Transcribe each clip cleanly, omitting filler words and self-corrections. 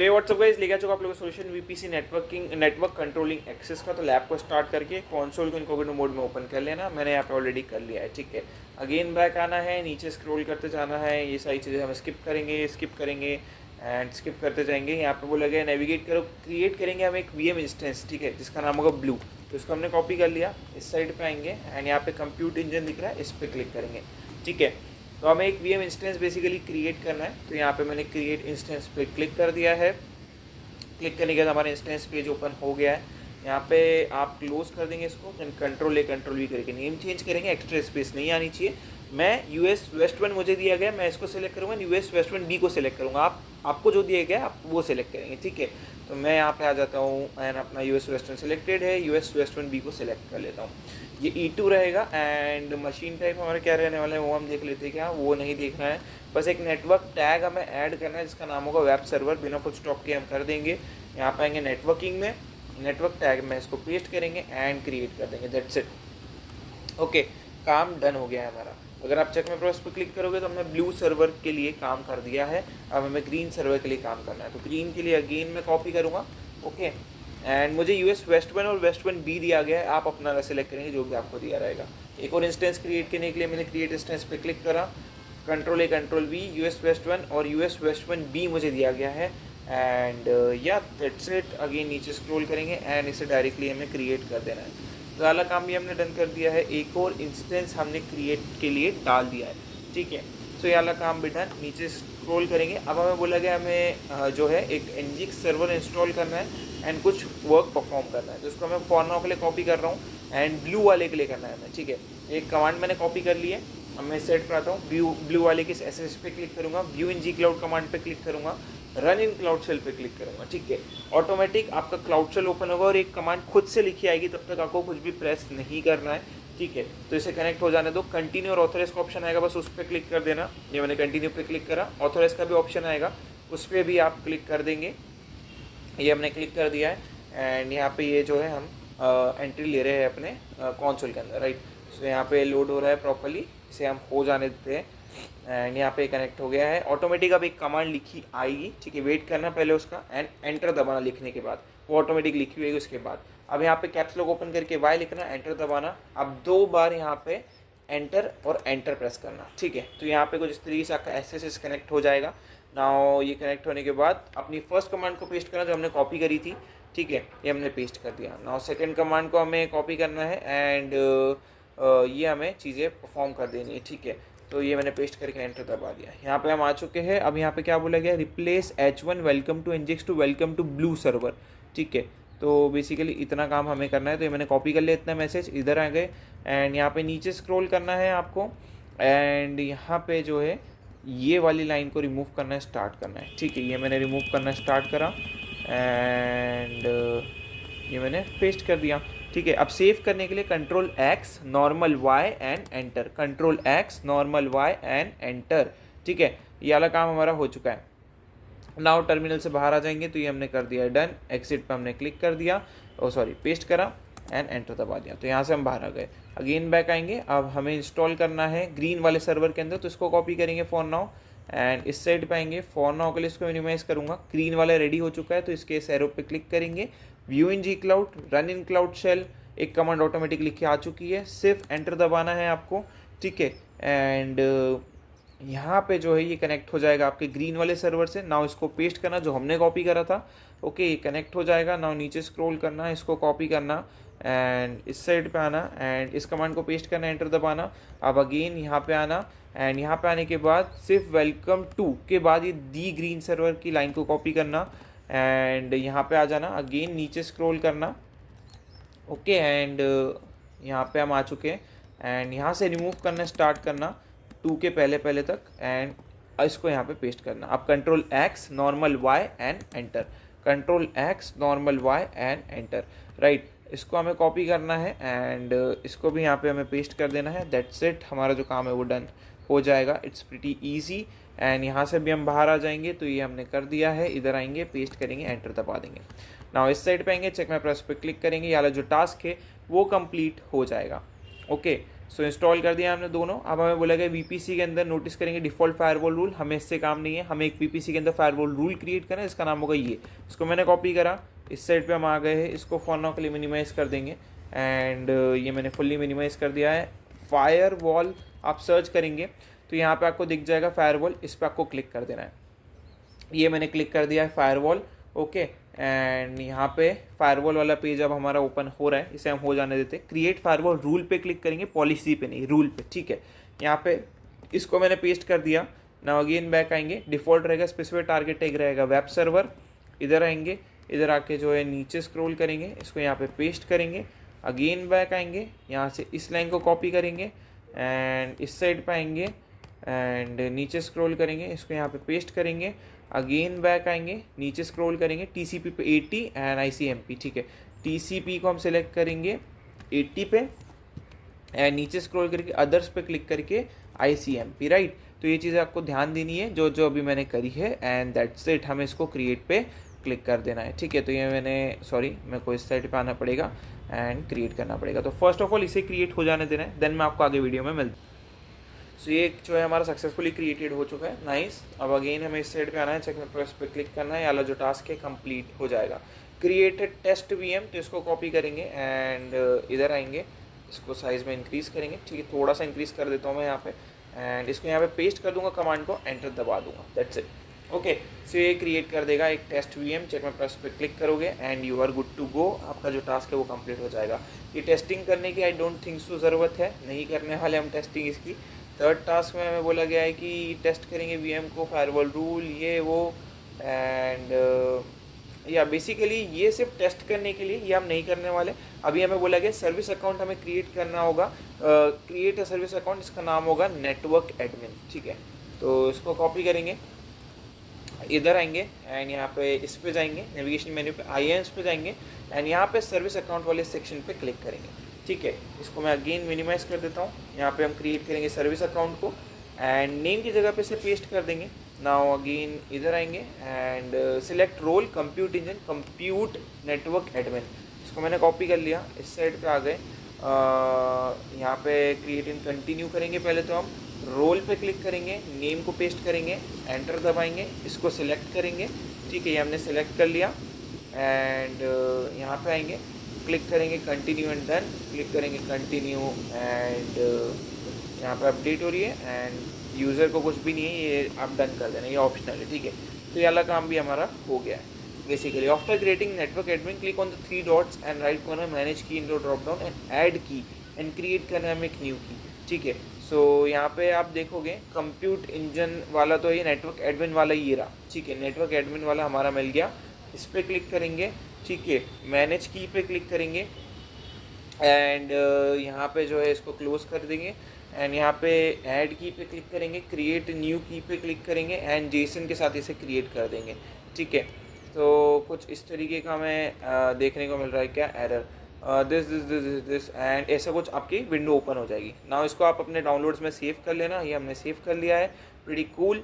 पे WhatsApp guys लेके आ चुका आप लोगों को solution VPC network controlling access का। तो लैब को स्टार्ट करके कंसोल को इनकोग्निटो मोड में ओपन कर लेना। मैंने यहाँ पे ऑलरेडी कर लिया है, ठीक है। अगेन बैक आना है, नीचे स्क्रॉल करते जाना है, ये सारी चीज़ें हम स्किप करेंगे एंड स्किप करते जाएंगे। यहाँ पे बोला गया नेविगेट करो, क्रिएट करेंगे हम एक वीएम इंस्टेंस, ठीक है, जिसका नाम होगा ब्लू। तो इसको हमने कॉपी कर लिया, इस साइड पे आएंगे एंड यहाँ पे कंप्यूट इंजन दिख रहा है, इस पर क्लिक करेंगे, ठीक है। तो हमें एक वीएम इंस्टेंस बेसिकली क्रिएट करना है। तो यहाँ पे मैंने क्रिएट इंस्टेंस पे क्लिक कर दिया है। क्लिक करने के बाद हमारा इंस्टेंस पेज ओपन हो गया है। यहाँ पे आप क्लोज कर देंगे इसको, देन कंट्रोल वी करके नेम चेंज करेंगे, एक्स्ट्रा स्पेस नहीं आनी चाहिए। मैं यूएस वेस्ट वन मुझे दिया गया, मैं इसको सेलेक्ट करूँगा, यूएस वेस्ट वन बी को सेलेक्ट करूँगा। आपको जो दिया गया आप वो सेलेक्ट करेंगे, ठीक है। तो मैं यहाँ पे आ जाता हूँ एंड अपना यूएस वेस्ट वन सेलेक्टेड है, यूएस वेस्ट वन बी को सेलेक्ट कर लेता हूँ। ये E2 रहेगा एंड मशीन टाइप हमारा क्या रहने वाला है वो हम देख लेते हैं। क्या वो नहीं देखना है, बस एक नेटवर्क टैग हमें ऐड करना है जिसका नाम होगा वेब सर्वर। बिना फुल स्टॉप के हम कर देंगे। यहाँ पे आएंगे नेटवर्किंग में, नेटवर्क टैग में इसको पेस्ट करेंगे एंड क्रिएट कर देंगे, दैट्स इट। ओके, काम डन हो गया है हमारा। अगर आप चेक में प्रोसेस पर क्लिक करोगे तो हमने ब्लू सर्वर के लिए काम कर दिया है। अब हमें ग्रीन सर्वर के लिए काम करना है। तो ग्रीन के लिए अगेन मैं कॉपी करूँगा, ओके। एंड मुझे यूएस वेस्ट वन और वेस्ट वन बी दिया गया है, आप अपना सेलेक्ट करेंगे जो भी आपको दिया रहेगा। एक और इंस्टेंस क्रिएट करने के लिए मैंने क्रिएट इंस्टेंस पे क्लिक करा, control V, US west one और यूएस वेस्ट वन बी मुझे दिया गया है। And yeah that's it. Again नीचे स्क्रॉल करेंगे एंड इसे डायरेक्टली हमें क्रिएट कर देना है। तो वाला काम भी हमने डन कर दिया है। एक और इंस्टेंस हमने क्रिएट के लिए डाल दिया है, ठीक है। तो ये वाला काम भी डन। नीचे स्क्रॉल करेंगे। अब हमें बोला गया हमें जो है एक nginx सर्वर इंस्टॉल करना है एंड कुछ वर्क परफॉर्म करना है। तो इसको मैं फॉर नाउ के लिए कॉपी कर रहा हूँ एंड ब्लू वाले के लिए करना है हमें, ठीक है। एक कमांड मैंने कॉपी कर ली है। अब मैं सेट पर आता हूँ, ब्लू वाले के एसएस पे क्लिक करूँगा, view in G cloud command पे क्लिक करूँगा, रन इन क्लाउड सेल पे क्लिक करूँगा, ठीक है। ऑटोमेटिक आपका क्लाउड सेल ओपन होगा और एक कमांड खुद से लिखी आएगी, तब तक आपको कुछ भी प्रेस नहीं करना है, ठीक है। तो इसे कनेक्ट हो जाने दो। कंटिन्यू और ऑथराइज का ऑप्शन आएगा, बस उस पर क्लिक कर देना। ये मैंने कंटिन्यू पे क्लिक करा। ऑथराइज का भी ऑप्शन आएगा, उस पर भी आप क्लिक कर देंगे। ये हमने क्लिक कर दिया है एंड यहाँ पे ये जो है हम एंट्री ले रहे हैं अपने कंसोल के अंदर, राइट। सो यहाँ पे लोड हो रहा है प्रॉपर्ली, इसे हम हो जाने देते हैं एंड यहाँ पे कनेक्ट हो गया है। ऑटोमेटिक अब एक कमांड लिखी आएगी, ठीक है। वेट करना पहले उसका एंड एंटर दबाना लिखने के बाद, वो ऑटोमेटिक लिखी हुई उसके बाद। अब यहाँ पे कैप्स लॉक ओपन करके वाई लिखना, एंटर दबाना। अब 2 बार यहाँ पे एंटर और एंटर प्रेस करना, ठीक है। तो यहाँ पे कुछ इस तरीके से आपका एसएसएस कनेक्ट हो जाएगा। नाउ ये कनेक्ट होने के बाद अपनी फर्स्ट कमांड को पेस्ट करना जो हमने कॉपी करी थी, ठीक है। ये हमने पेस्ट कर दिया। नाउ सेकंड कमांड को हमें कॉपी करना है एंड ये हमें चीज़ें परफॉर्म कर देनी है, ठीक है। तो ये मैंने पेस्ट करके एंटर दबा दिया। यहाँ पे हम आ चुके हैं। अब यहाँ पे क्या बोला गया, replace H1 welcome to nginx to welcome to blue server, ठीक है। तो बेसिकली इतना काम हमें करना है। तो ये मैंने कॉपी कर लिया इतना मैसेज, इधर आ गए एंड यहाँ पे नीचे स्क्रॉल करना है आपको एंड यहाँ पे जो है ये वाली लाइन को रिमूव करना स्टार्ट करना है, ठीक है। ये मैंने रिमूव करना स्टार्ट करा एंड ये मैंने पेस्ट कर दिया, ठीक है। अब सेव करने के लिए control X normal Y and enter, control X normal Y and enter, ठीक है। ये वाला काम हमारा हो चुका है। नाउ टर्मिनल से बाहर आ जाएंगे। तो ये हमने कर दिया डन। एग्जिट पे हमने क्लिक कर दिया, पेस्ट करा एंड एंटर दबा दिया। तो यहाँ से हम बाहर आ गए। अगेन बैक आएंगे। अब हमें इंस्टॉल करना है ग्रीन वाले सर्वर के अंदर, तो इसको कॉपी करेंगे फॉर नाउ एंड इस साइड पे आएंगे। फॉर नाउ के लिए इसको मिनिमाइज करूँगा। ग्रीन वाला रेडी हो चुका है, तो इसके इस एरो पे क्लिक करेंगे। View in G cloud, run in cloud shell, एक कमांड ऑटोमेटिक लिख के आ चुकी है, सिर्फ एंटर दबाना है आपको, ठीक है। एंड यहाँ पे जो है ये कनेक्ट हो जाएगा आपके ग्रीन वाले सर्वर से। नाउ इसको पेस्ट करना जो हमने कॉपी करा था, ओके। ये कनेक्ट हो जाएगा। नाउ नीचे स्क्रॉल करना, इसको कॉपी करना एंड इस साइड पे आना एंड इस कमांड को पेस्ट करना, एंटर दबाना। अब अगेन यहाँ पे आना एंड यहाँ पे आने के बाद सिर्फ वेलकम टू के बाद ये दी ग्रीन सर्वर की लाइन को कॉपी करना एंड यहाँ पे आ जाना। अगेन नीचे स्क्रॉल करना, ओके। एंड यहाँ पे हम आ चुके हैं एंड यहाँ से रिमूव करना स्टार्ट करना 2 के पहले तक एंड इसको यहाँ पे पेस्ट करना। अब control X normal Y and enter, control X normal Y and enter, right. इसको हमें कॉपी करना है एंड इसको भी यहाँ पे हमें पेस्ट कर देना है। That's it. हमारा जो काम है वो डन हो जाएगा। It's pretty easy. एंड यहाँ से भी हम बाहर आ जाएंगे। तो ये हमने कर दिया है। इधर आएंगे, पेस्ट करेंगे, एंटर दबा देंगे। नाउ इस साइड पे आएंगे, चेक माय प्रोसेस पे क्लिक करेंगे। ये वाला जो टास्क है वो कंप्लीट हो जाएगा, ओके। सो इंस्टॉल कर दिया हमने दोनों। अब हमें बोला गया VPC के अंदर नोटिस करेंगे डिफ़ॉल्ट फायरवॉल रूल, हमें इससे काम नहीं है, हमें एक VPC के अंदर फायरवॉल रूल क्रिएट करना है, इसका नाम होगा ये। इसको मैंने कॉपी करा, इस साइड पे हम आ गए हैं, इसको फॉर नाउ के लिए मिनिमाइज़ कर देंगे एंड ये मैंने फुल्ली मिनिमाइज़ कर दिया है। फायरवॉल आप सर्च करेंगे तो यहाँ पे आपको दिख जाएगा फायरवॉल, इस पर आपको क्लिक कर देना है। ये मैंने क्लिक कर दिया है फायरवॉल, ओके। एंड यहाँ पे फायरवॉल वाला पेज अब हमारा ओपन हो रहा है, इसे हम हो जाने देते हैं। क्रिएट फायरवॉल रूल पे क्लिक करेंगे, पॉलिसी पे नहीं, रूल पे, ठीक है। यहाँ पे इसको मैंने पेस्ट कर दिया। नाउ अगेन बैक आएंगे, डिफ़ॉल्ट रहेगा, स्पेसिफिक टारगेट टैग रहेगा वेब सर्वर। इधर आएंगे, इधर आके जो है नीचे स्क्रॉल करेंगे, इसको यहाँ पे पेस्ट करेंगे। अगेन बैक आएंगे, यहाँ से इस लाइन को कॉपी करेंगे एंड इस साइड पे आएंगे एंड नीचे स्क्रॉल करेंगे, इसको यहाँ पे पेस्ट करेंगे। अगेन बैक आएंगे, नीचे स्क्रॉल करेंगे, TCP पे 80 एंड ICMP, ठीक है। TCP को हम सिलेक्ट करेंगे 80 पे एंड नीचे स्क्रॉल करके अदर्स पे क्लिक करके ICMP, राइट। तो ये चीज़ें आपको ध्यान देनी है जो जो अभी मैंने करी है एंड दैट्स इट। हमें इसको क्रिएट पे क्लिक कर देना है, ठीक है। तो ये मेरे को इस साइड पे आना पड़ेगा एंड क्रिएट करना पड़ेगा। तो फर्स्ट ऑफ ऑल इसे क्रिएट हो जाने देना है, देन मैं आपको आगे वीडियो में मिलता हूँ। सो ये जो है हमारा सक्सेसफुली क्रिएटेड हो चुका है, नाइस। अब अगेन हमें इस साइड पे आना है, चेक में प्रेस पे क्लिक करना है, ये वाला जो टास्क है कंप्लीट हो जाएगा। क्रिएटेड टेस्ट VM, तो इसको कॉपी करेंगे एंड इधर आएंगे, इसको साइज़ में इंक्रीज़ करेंगे, ठीक है। थोड़ा सा इंक्रीज़ कर देता हूँ मैं यहाँ पे एंड इसको यहाँ पे पेस्ट कर दूँगा, कमांड को एंटर दबा दूँगा, दैट्स इट, ओके। सो ये क्रिएट कर देगा एक टेस्ट VM। चेक में प्रेस पे क्लिक करोगे and you are good to go, आपका जो टास्क है वो कंप्लीट हो जाएगा। ये टेस्टिंग करने की आई डोंट थिंक सो ज़रूरत है, नहीं करने वाले हम टेस्टिंग इसकी। थर्ड टास्क में हमें बोला गया है कि टेस्ट करेंगे VM को, फायरवॉल रूल, ये वो एंड या बेसिकली ये सिर्फ टेस्ट करने के लिए, ये हम नहीं करने वाले। अभी हमें बोला गया सर्विस अकाउंट हमें क्रिएट करना होगा, क्रिएट अ सर्विस अकाउंट, इसका नाम होगा नेटवर्क एडमिन, ठीक है। तो इसको कॉपी करेंगे, इधर आएंगे एंड यहाँ पे इस पे जाएंगे, नेविगेशन मेन्यू पे IANS पे जाएंगे एंड यहाँ पे सर्विस अकाउंट वाले सेक्शन पे क्लिक करेंगे, ठीक है। इसको मैं अगेन मिनिमाइज़ कर देता हूँ। यहाँ पे हम क्रिएट करेंगे सर्विस अकाउंट को एंड नेम की जगह पे से पेस्ट कर देंगे। नाउ अगेन इधर आएंगे and select role compute engine, compute network admin, इसको मैंने कॉपी कर लिया, इस साइड पे आ गए। यहाँ पे क्रिएट इन कंटिन्यू करेंगे, पहले तो हम रोल पे क्लिक करेंगे, नेम को पेस्ट करेंगे, एंटर दबाएंगे, इसको सिलेक्ट करेंगे, ठीक है। ये हमने सेलेक्ट कर लिया एंड यहाँ पे आएंगे, क्लिक करेंगे कंटिन्यू एंड डन, क्लिक करेंगे कंटिन्यू एंड यहाँ पे अपडेट हो रही है एंड यूज़र को कुछ भी नहीं है, ये आप डन कर देना, ये ऑप्शनल है, ठीक है। तो ये वाला काम भी हमारा हो गया है basically. After creating network admin, click on the 3 dots and right corner manage key in dropdown and add key and create करना है हमें एक न्यू की, ठीक है। सो यहाँ पे आप देखोगे कंप्यूट इंजन वाला तो ये नेटवर्क एडमिन वाला ये रहा, ठीक है। नेटवर्क एडमिन वाला हमारा मिल गया, इस पर क्लिक करेंगे, ठीक है। मैनेज की पे क्लिक करेंगे एंड यहाँ पे जो है इसको क्लोज कर देंगे एंड यहाँ पे ऐड की पे क्लिक करेंगे, क्रिएट न्यू की पे क्लिक करेंगे एंड जेसन के साथ इसे क्रिएट कर देंगे, ठीक है। तो कुछ इस तरीके का हमें देखने को मिल रहा है, क्या एरर, दिस एंड ऐसा कुछ आपकी विंडो ओपन हो जाएगी। नाउ इसको आप अपने डाउनलोड्स में सेव कर लेना, ये हमने सेव कर लिया है, प्रीटी कूल।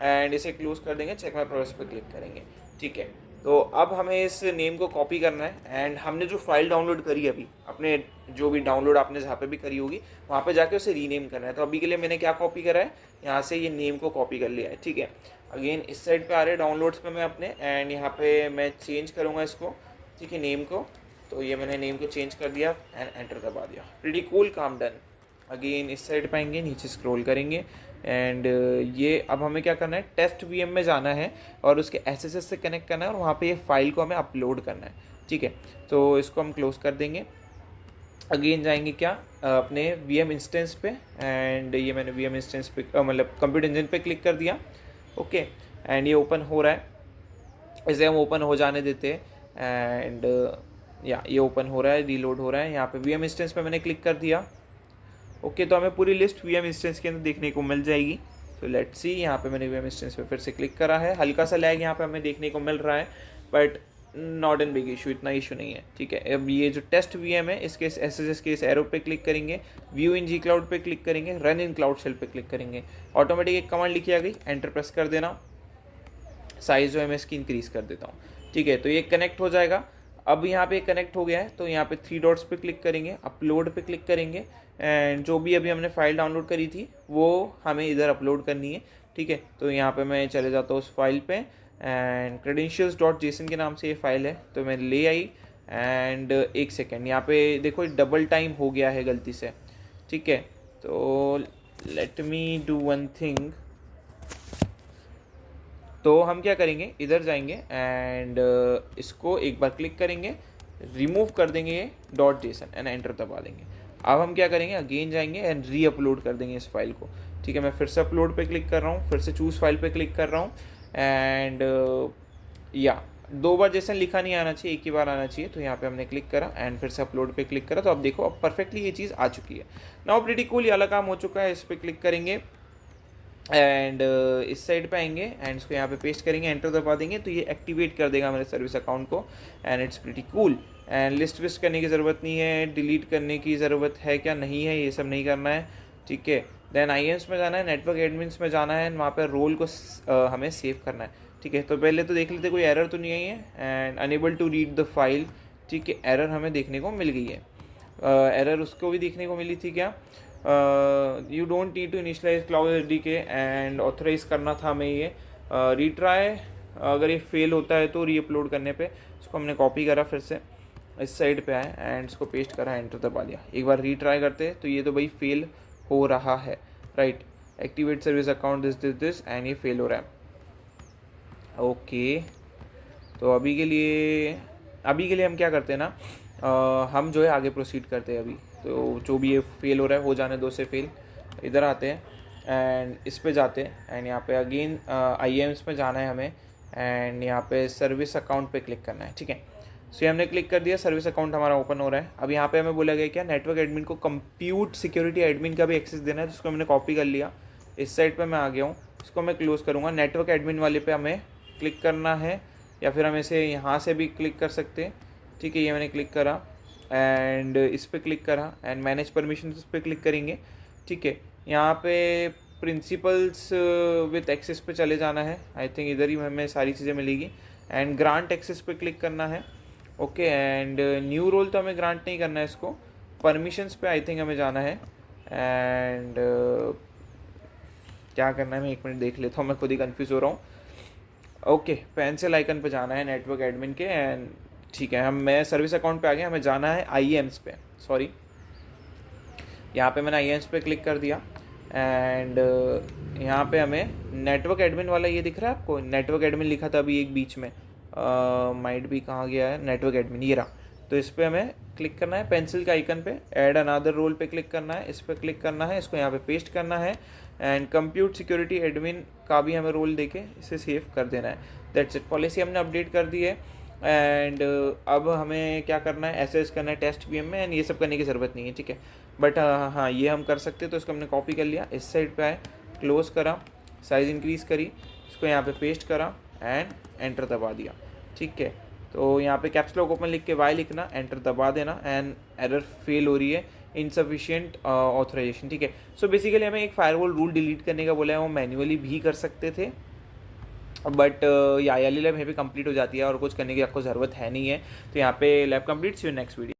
एंड इसे क्लोज कर देंगे, चेक माय प्रोग्रेस पर क्लिक करेंगे, ठीक है। तो अब हमें इस नेम को कॉपी करना है एंड हमने जो फाइल डाउनलोड करी अभी, अपने जो भी डाउनलोड आपने जहाँ पे भी करी होगी वहाँ पे जाके उसे रीनेम करना है। तो अभी के लिए मैंने क्या कॉपी करा है, यहाँ से ये नेम को कॉपी कर लिया है, ठीक है। अगेन इस साइड पे आ रहे डाउनलोड्स पे मैं अपने एंड यहाँ पे मैं चेंज करूँगा इसको, ठीक है, नेम को। तो ये मैंने नेम को चेंज कर दिया एंड एंटर दबा दिया, प्रीटी कूल, काम डन। अगेन इस साइड पे आएंगे, नीचे स्क्रॉल करेंगे एंड ये अब हमें क्या करना है, टेस्ट VM में जाना है और उसके SSH से कनेक्ट करना है और वहाँ पे ये फाइल को हमें अपलोड करना है, ठीक है। तो इसको हम क्लोज कर देंगे। अगेन जाएंगे क्या अपने VM इंस्टेंस पे एंड ये मैंने VM इंस्टेंस पे मतलब कंप्यूटर इंजन पे क्लिक कर दिया, ओके। एंड ये ओपन हो रहा है, इसे हम ओपन हो जाने देते हैं एंड या ये ओपन हो रहा है, रीलोड हो रहा है। यहाँ पे VM इंस्टेंस पे मैंने क्लिक कर दिया, ओके। तो हमें पूरी लिस्ट VM इंस्टेंस के अंदर देखने को मिल जाएगी। तो लेट्स सी, यहाँ पे मैंने VM इंस्टेंस पे फिर से क्लिक करा है, हल्का सा लैग यहाँ पे हमें देखने को मिल रहा है but not an big issue, इतना इशू नहीं है, ठीक है। अब ये जो टेस्ट VM है इसके SSH के इस एरो पे क्लिक करेंगे, व्यू इन G Cloud पे क्लिक करेंगे, रन इन क्लाउड शेल पे क्लिक करेंगे, ऑटोमेटिक एक कमांड लिखी आ गई, एंटर प्रेस कर देना। साइज़ जो है मैं इसकी इंक्रीज़ कर देता हूँ, ठीक है। तो ये कनेक्ट हो जाएगा। अब यहाँ पे कनेक्ट हो गया है, तो यहाँ पे 3 डॉट्स पे क्लिक करेंगे, अपलोड पे क्लिक करेंगे, एंड जो भी अभी हमने फ़ाइल डाउनलोड करी थी वो हमें इधर अपलोड करनी है, ठीक है। तो यहाँ पे मैं चले जाता हूँ उस फाइल पे, एंड credentials.json के नाम से ये फ़ाइल है, तो मैं ले आई, एंड एक सेकेंड यहाँ पे देखो डबल टाइम हो गया है गलती से, ठीक है। तो let me do one thing, तो हम क्या करेंगे, इधर जाएंगे एंड इसको एक बार क्लिक करेंगे, रिमूव कर देंगे ये .json एंड एंटर दबा देंगे। अब हम क्या करेंगे, अगेन जाएंगे एंड री अपलोड कर देंगे इस फाइल को, ठीक है। मैं फिर से अपलोड पे क्लिक कर रहा हूँ, फिर से चूज़ फाइल पे क्लिक कर रहा हूँ, एंड या 2 बार जेसन लिखा नहीं आना चाहिए, एक ही बार आना चाहिए। तो यहाँ पे हमने क्लिक करा एंड फिर से अपलोड पे क्लिक करा, तो अब देखो अब परफेक्टली ये चीज़ आ चुकी है। नाउ प्रीटी कूल, ये वाला काम हो चुका है। इस पर क्लिक करेंगे एंड इस साइड पे आएंगे एंड इसको यहाँ पे पेस्ट करेंगे, एंटर दबा देंगे, तो ये एक्टिवेट कर देगा मेरे सर्विस अकाउंट को, and it's pretty cool. And list विस्ट करने की ज़रूरत नहीं है, डिलीट करने की ज़रूरत है क्या, नहीं है, ये सब नहीं करना है, ठीक है। देन IAMS में जाना है, नेटवर्क एडमिन्स में जाना है, वहाँ पर रोल को हमें सेव करना है, ठीक है। तो पहले तो देख लेते कोई एरर तो नहीं आई है, and unable to read the file, ठीक है, एरर हमें देखने को मिल गई है। एरर उसको भी देखने को मिली थी क्या, you don't need to initialize cloud SDK and authorize करना था हमें ये, रीट्राई, अगर ये फेल होता है तो री अपलोड करने पे इसको हमने कॉपी करा, फिर से इस साइड पे आए एंड इसको पेस्ट करा, एंटर दबा दिया। एक बार रीट्राई करते तो ये तो भाई फेल हो रहा है, right, activate service account this and ये फेल हो रहा है, ओके। तो अभी के लिए हम क्या करते हैं ना, हम जो है आगे प्रोसीड करते हैं अभी। तो जो भी ये फेल हो रहा है, हो जाने दो से फेल, इधर आते हैं एंड इस पे जाते हैं, एंड यहाँ पे अगेन IAMS में जाना है हमें, एंड यहाँ पे सर्विस अकाउंट पे क्लिक करना है, ठीक है। सो ये हमने क्लिक कर दिया, सर्विस अकाउंट हमारा ओपन हो रहा है। अब यहाँ पे हमें बोला गया क्या, नेटवर्क एडमिन को कंप्यूट सिक्योरिटी एडमिन का भी एक्सेस देना है, जिसको हमने कॉपी कर लिया। इस साइड पर मैं आ गया हूँ, इसको मैं क्लोज़ करूँगा। नेटवर्क एडमिन वाले पे हमें क्लिक करना है, या फिर हम इसे यहाँ से भी क्लिक कर सकते हैं, ठीक है। ये मैंने क्लिक करा एंड इस पर क्लिक करा एंड मैनेज परमिशन इस पर क्लिक करेंगे, ठीक है। यहाँ पे प्रिंसिपल्स विथ एक्सेस पे चले जाना है, आई थिंक इधर ही हमें सारी चीज़ें मिलेगी, एंड ग्रांट एक्सेस पे क्लिक करना है, ओके। एंड न्यू रोल तो हमें ग्रांट नहीं करना है, इसको परमिशंस पे आई थिंक हमें जाना है, एंड क्या करना है मैं 1 मिनट देख लेता हूँ, मैं खुद ही कन्फ्यूज़ हो रहा हूँ। ओके, पेंसिल आइकन पे जाना है नेटवर्क एडमिन के, एंड ठीक है, मैं सर्विस अकाउंट पे आ गया, हमें जाना है IAMS पे, सॉरी यहाँ पे मैंने IAMS पे क्लिक कर दिया, एंड यहाँ पे हमें नेटवर्क एडमिन वाला ये दिख रहा है आपको, नेटवर्क एडमिन लिखा था अभी एक बीच में, माइट भी कहाँ गया है, नेटवर्क एडमिन ये रहा। तो इस पर हमें क्लिक करना है, पेंसिल के आइकन पे, ऐड अनदर रोल पे क्लिक करना है, इस पर क्लिक करना है, इसको यहाँ पे पेस्ट करना है, एंड कंप्यूट सिक्योरिटी एडमिन का भी हमें रोल देके इसे सेव कर देना है। दैट्स इट, पॉलिसी हमने अपडेट कर दी है, एंड अब हमें क्या करना है, एसेस करना है टेस्ट VM में, एंड ये सब करने की ज़रूरत नहीं है, ठीक है। बट हाँ ये हम कर सकते हैं, तो इसको हमने कॉपी कर लिया, इस साइड पे आए, क्लोज़ करा, साइज़ इंक्रीज़ करी, इसको यहाँ पे पेस्ट करा एंड एंटर दबा दिया, ठीक है। तो यहाँ पे कैप्स लॉक ओपन लिख के Y लिखना, एंटर दबा देना, एंड एरर फेल हो रही है, इनसफिशिएंट ऑथराइजेशन, ठीक है। सो बेसिकली हमें एक फायरवॉल रूल डिलीट करने का बोला है, वो मैन्युअली भी कर सकते थे, बट या लैब यहाँ पे कंप्लीट हो जाती है और कुछ करने की आपको ज़रूरत है नहीं है। तो यहाँ पे lab complete, see you next video.